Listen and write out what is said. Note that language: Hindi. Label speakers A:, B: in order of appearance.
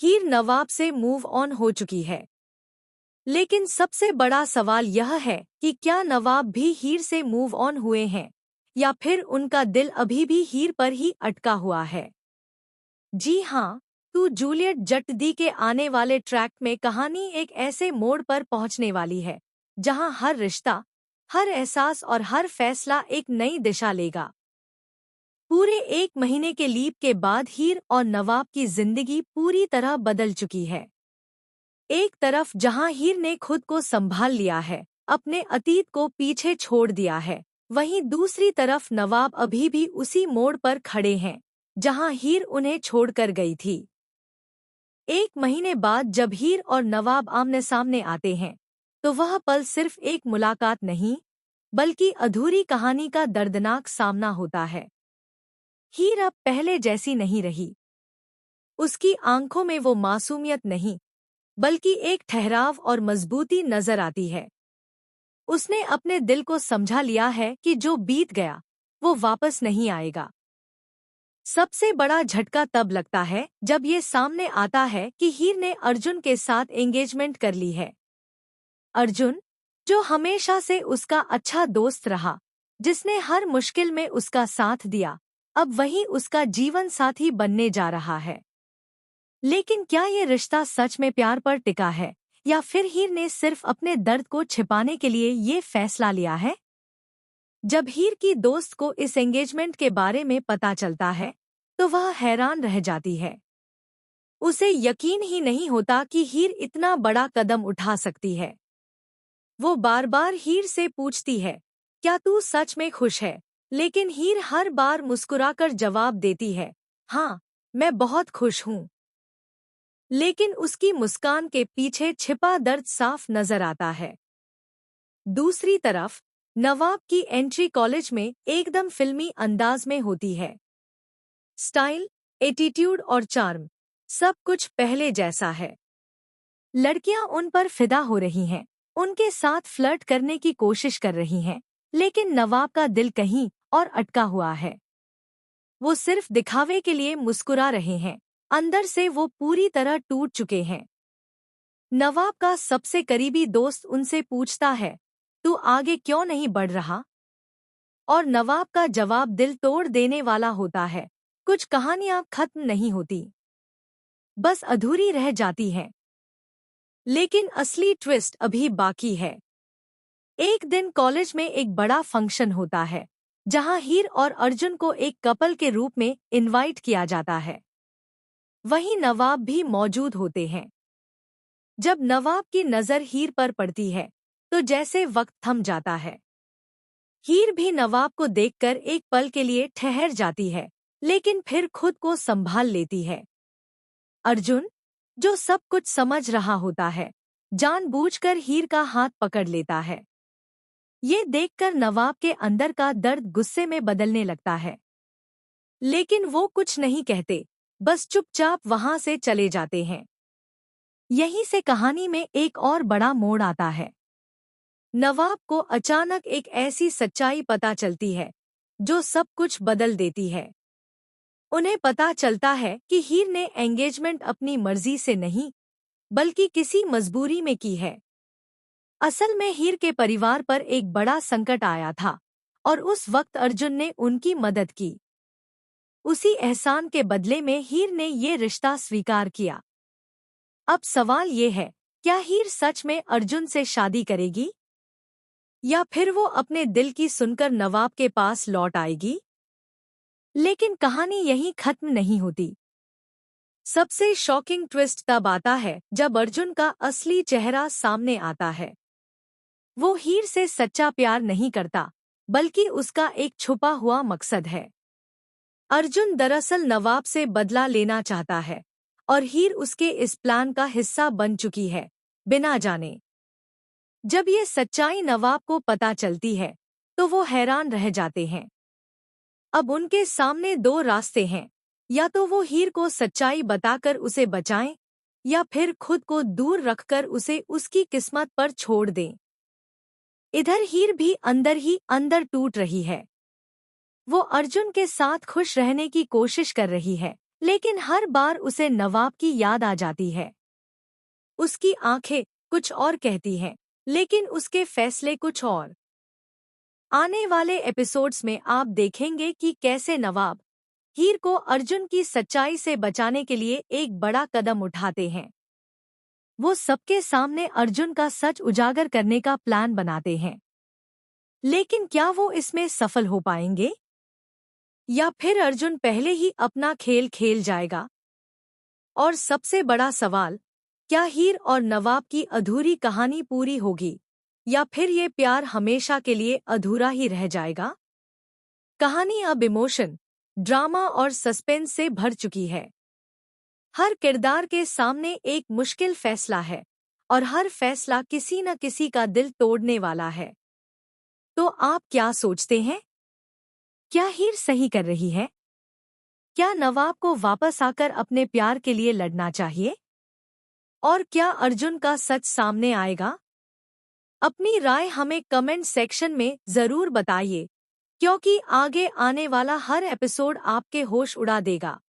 A: हीर नवाब से मूव ऑन हो चुकी है। लेकिन सबसे बड़ा सवाल यह है कि क्या नवाब भी हीर से मूव ऑन हुए हैं या फिर उनका दिल अभी भी हीर पर ही अटका हुआ है। जी हाँ, तू जूलियट जट्टी के आने वाले ट्रैक में कहानी एक ऐसे मोड़ पर पहुंचने वाली है जहां हर रिश्ता, हर एहसास और हर फैसला एक नई दिशा लेगा। पूरे 1 महीने के लीप के बाद हीर और नवाब की जिंदगी पूरी तरह बदल चुकी है। एक तरफ जहां हीर ने खुद को संभाल लिया है, अपने अतीत को पीछे छोड़ दिया है, वहीं दूसरी तरफ नवाब अभी भी उसी मोड़ पर खड़े हैं जहां हीर उन्हें छोड़कर गई थी। 1 महीने बाद जब हीर और नवाब आमने सामने आते हैं तो वह पल सिर्फ एक मुलाकात नहीं बल्कि अधूरी कहानी का दर्दनाक सामना होता है। हीर अब पहले जैसी नहीं रही। उसकी आंखों में वो मासूमियत नहीं बल्कि एक ठहराव और मजबूती नजर आती है। उसने अपने दिल को समझा लिया है कि जो बीत गया वो वापस नहीं आएगा। सबसे बड़ा झटका तब लगता है जब ये सामने आता है कि हीर ने अर्जुन के साथ एंगेजमेंट कर ली है। अर्जुन, जो हमेशा से उसका अच्छा दोस्त रहा, जिसने हर मुश्किल में उसका साथ दिया, अब वही उसका जीवन साथी बनने जा रहा है। लेकिन क्या ये रिश्ता सच में प्यार पर टिका है या फिर हीर ने सिर्फ अपने दर्द को छिपाने के लिए ये फैसला लिया है? जब हीर की दोस्त को इस एंगेजमेंट के बारे में पता चलता है तो वह हैरान रह जाती है। उसे यकीन ही नहीं होता कि हीर इतना बड़ा कदम उठा सकती है। वो बार बार हीर से पूछती है, क्या तू सच में खुश है? लेकिन हीर हर बार मुस्कुराकर जवाब देती है, हाँ, मैं बहुत खुश हूँ। लेकिन उसकी मुस्कान के पीछे छिपा दर्द साफ नजर आता है। दूसरी तरफ नवाब की एंट्री कॉलेज में एकदम फिल्मी अंदाज में होती है। स्टाइल, एटीट्यूड और चार्म, सब कुछ पहले जैसा है। लड़कियां उन पर फिदा हो रही हैं, उनके साथ फ्लर्ट करने की कोशिश कर रही हैं, लेकिन नवाब का दिल कहीं और अटका हुआ है। वो सिर्फ दिखावे के लिए मुस्कुरा रहे हैं, अंदर से वो पूरी तरह टूट चुके हैं। नवाब का सबसे करीबी दोस्त उनसे पूछता है, तू आगे क्यों नहीं बढ़ रहा? और नवाब का जवाब दिल तोड़ देने वाला होता है, कुछ कहानियां खत्म नहीं होती, बस अधूरी रह जाती हैं। लेकिन असली ट्विस्ट अभी बाकी है। एक दिन कॉलेज में एक बड़ा फंक्शन होता है जहां हीर और अर्जुन को एक कपल के रूप में इनवाइट किया जाता है। वहीं नवाब भी मौजूद होते हैं। जब नवाब की नजर हीर पर पड़ती है तो जैसे वक्त थम जाता है। हीर भी नवाब को देखकर एक पल के लिए ठहर जाती है, लेकिन फिर खुद को संभाल लेती है। अर्जुन, जो सब कुछ समझ रहा होता है, जानबूझकर हीर का हाथ पकड़ लेता है। ये देखकर नवाब के अंदर का दर्द गुस्से में बदलने लगता है। लेकिन वो कुछ नहीं कहते, बस चुपचाप वहां से चले जाते हैं। यहीं से कहानी में एक और बड़ा मोड़ आता है। नवाब को अचानक एक ऐसी सच्चाई पता चलती है जो सब कुछ बदल देती है। उन्हें पता चलता है कि हीर ने एंगेजमेंट अपनी मर्जी से नहीं बल्कि किसी मजबूरी में की है। असल में हीर के परिवार पर एक बड़ा संकट आया था और उस वक्त अर्जुन ने उनकी मदद की। उसी एहसान के बदले में हीर ने ये रिश्ता स्वीकार किया। अब सवाल ये है, क्या हीर सच में अर्जुन से शादी करेगी या फिर वो अपने दिल की सुनकर नवाब के पास लौट आएगी? लेकिन कहानी यहीं खत्म नहीं होती। सबसे शॉकिंग ट्विस्ट तब आता है जब अर्जुन का असली चेहरा सामने आता है। वो हीर से सच्चा प्यार नहीं करता, बल्कि उसका एक छुपा हुआ मकसद है। अर्जुन दरअसल नवाब से बदला लेना चाहता है और हीर उसके इस प्लान का हिस्सा बन चुकी है, बिना जाने। जब ये सच्चाई नवाब को पता चलती है तो वो हैरान रह जाते हैं। अब उनके सामने दो रास्ते हैं, या तो वो हीर को सच्चाई बताकर उसे बचाएं या फिर खुद को दूर रखकर उसे उसकी किस्मत पर छोड़ दें। इधर हीर भी अंदर ही अंदर टूट रही है। वो अर्जुन के साथ खुश रहने की कोशिश कर रही है, लेकिन हर बार उसे नवाब की याद आ जाती है। उसकी आंखें कुछ और कहती हैं, लेकिन उसके फैसले कुछ और। आने वाले एपिसोड्स में आप देखेंगे कि कैसे नवाब हीर को अर्जुन की सच्चाई से बचाने के लिए एक बड़ा कदम उठाते हैं। वो सबके सामने अर्जुन का सच उजागर करने का प्लान बनाते हैं। लेकिन क्या वो इसमें सफल हो पाएंगे? या फिर अर्जुन पहले ही अपना खेल खेल जाएगा? और सबसे बड़ा सवाल, क्या हीर और नवाब की अधूरी कहानी पूरी होगी, या फिर ये प्यार हमेशा के लिए अधूरा ही रह जाएगा? कहानी अब इमोशन, ड्रामा और सस्पेंस से भर चुकी है। हर किरदार के सामने एक मुश्किल फैसला है, और हर फैसला किसी न किसी का दिल तोड़ने वाला है। तो आप क्या सोचते हैं? क्या हीर सही कर रही है? क्या नवाब को वापस आकर अपने प्यार के लिए लड़ना चाहिए? और क्या अर्जुन का सच सामने आएगा? अपनी राय हमें कमेंट सेक्शन में जरूर बताइए, क्योंकि आगे आने वाला हर एपिसोड आपके होश उड़ा देगा।